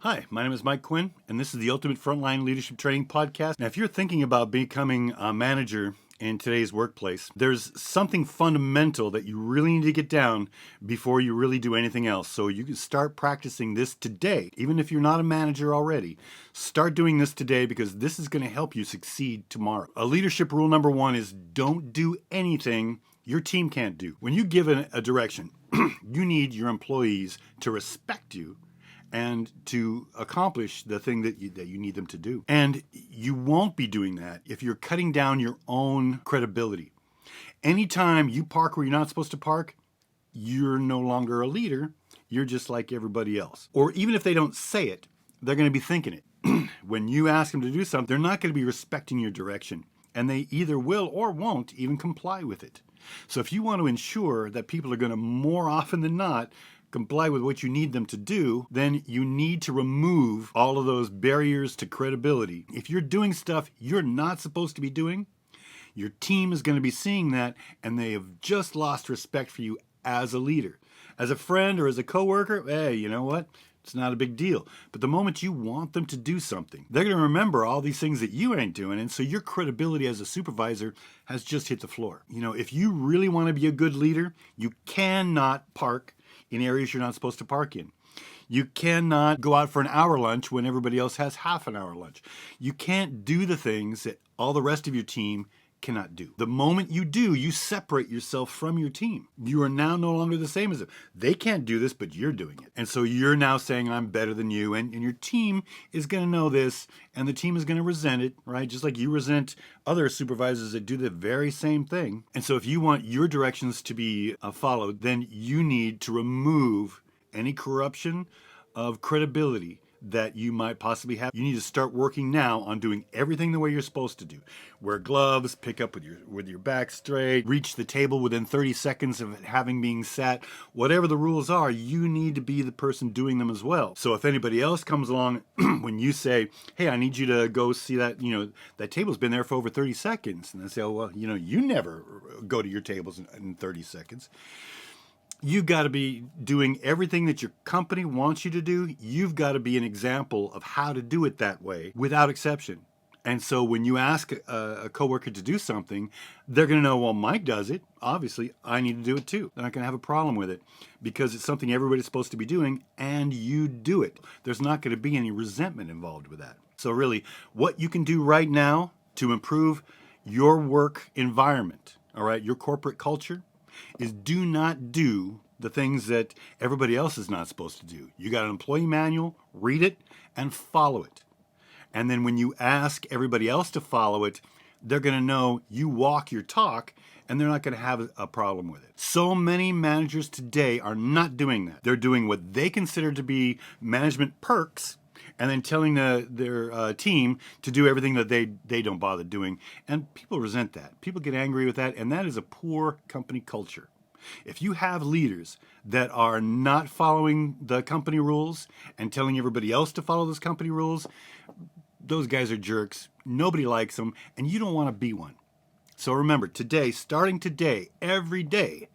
Hi, my name is Mike Quinn, and this is the Ultimate Frontline Leadership Training Podcast. Now, if you're thinking about becoming a manager in today's workplace, there's something fundamental that you really need to get down before you really do anything else. So you can start practicing this today, even if you're not a manager already. Start doing this today because this is going to help you succeed tomorrow. A leadership rule number one is don't do anything your team can't do. When you give a direction, you need your employees to respect you and to accomplish the thing that you need them to do. And you won't be doing that if you're cutting down your own credibility. Anytime you park where you're not supposed to park, you're no longer a leader. You're just like everybody else. Or even if they don't say it, they're going to be thinking it. When you ask them to do something, they're not going to be respecting your direction. And they either will or won't even comply with it. So if you want to ensure that people are going to more often than not comply with what you need them to do, then you need to remove all of those barriers to credibility. If you're doing stuff you're not supposed to be doing, your team is going to be seeing that, and they have just lost respect for you as a leader. As a friend or as a coworker, hey, you know what? It's not a big deal. But the moment you want them to do something, they're going to remember all these things that you ain't doing, and so your credibility as a supervisor has just hit the floor. You know, if you really want to be a good leader, you cannot park in areas you're not supposed to park in. You cannot go out for an hour lunch when everybody else has half an hour lunch. You can't do the things that all the rest of your team cannot do. The moment you do, you separate yourself from your team. You are now no longer the same as them. They can't do this, but you're doing it. And so you're now saying, I'm better than you. And your team is going to know this, and the team is going to resent it, right? Just like you resent other supervisors that do the very same thing. And so if you want your directions to be followed, then you need to remove any corruption of credibility that you might possibly have. You need to start working now on doing everything the way you're supposed to do. Wear gloves, pick up with your back straight, reach the table within 30 seconds of it having been sat. Whatever the rules are, you need to be the person doing them as well. So if anybody else comes along when you say, hey, I need you to go see that, that table's been there for over 30 seconds. And they say, oh, well, you never go to your tables in 30 seconds. You've got to be doing everything that your company wants you to do. You've got to be an example of how to do it that way without exception. And so when you ask a coworker to do something, they're going to know, well, Mike does it. Obviously, I need to do it too. They're not going to have a problem with it because it's something everybody's supposed to be doing and you do it. There's not going to be any resentment involved with that. So really, what you can do right now to improve your work environment, all right, your corporate culture, is do not do the things that everybody else is not supposed to do. You got an employee manual, read it, and follow it. And then when you ask everybody else to follow it, they're going to know you walk your talk, and they're not going to have a problem with it. So many managers today are not doing that. They're doing what they consider to be management perks, and then telling their team to do everything that they don't bother doing. And people resent that. People get angry with that, and that is a poor company culture. If you have leaders that are not following the company rules and telling everybody else to follow those company rules, those guys are jerks. Nobody likes them, and you don't want to be one. So remember, today, starting today, every day,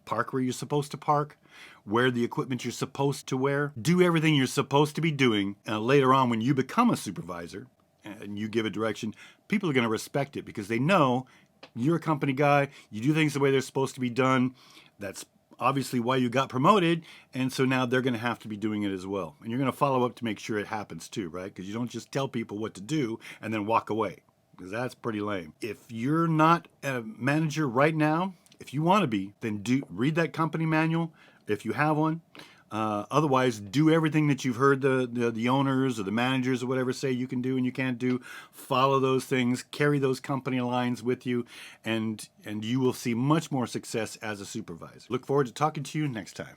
park where you're supposed to park, wear the equipment you're supposed to wear, do everything you're supposed to be doing. And later on, when you become a supervisor and you give a direction, people are going to respect it because they know you're a company guy, you do things the way they're supposed to be done. That's obviously why you got promoted, and so now they're going to have to be doing it as well. And you're going to follow up to make sure it happens too, right? Because you don't just tell people what to do and then walk away, because that's pretty lame. If you're not a manager right now, if you want to be, then read that company manual if you have one. Otherwise, do everything that you've heard the owners or the managers or whatever say you can do and you can't do. Follow those things, carry those company lines with you, and you will see much more success as a supervisor. Look forward to talking to you next time.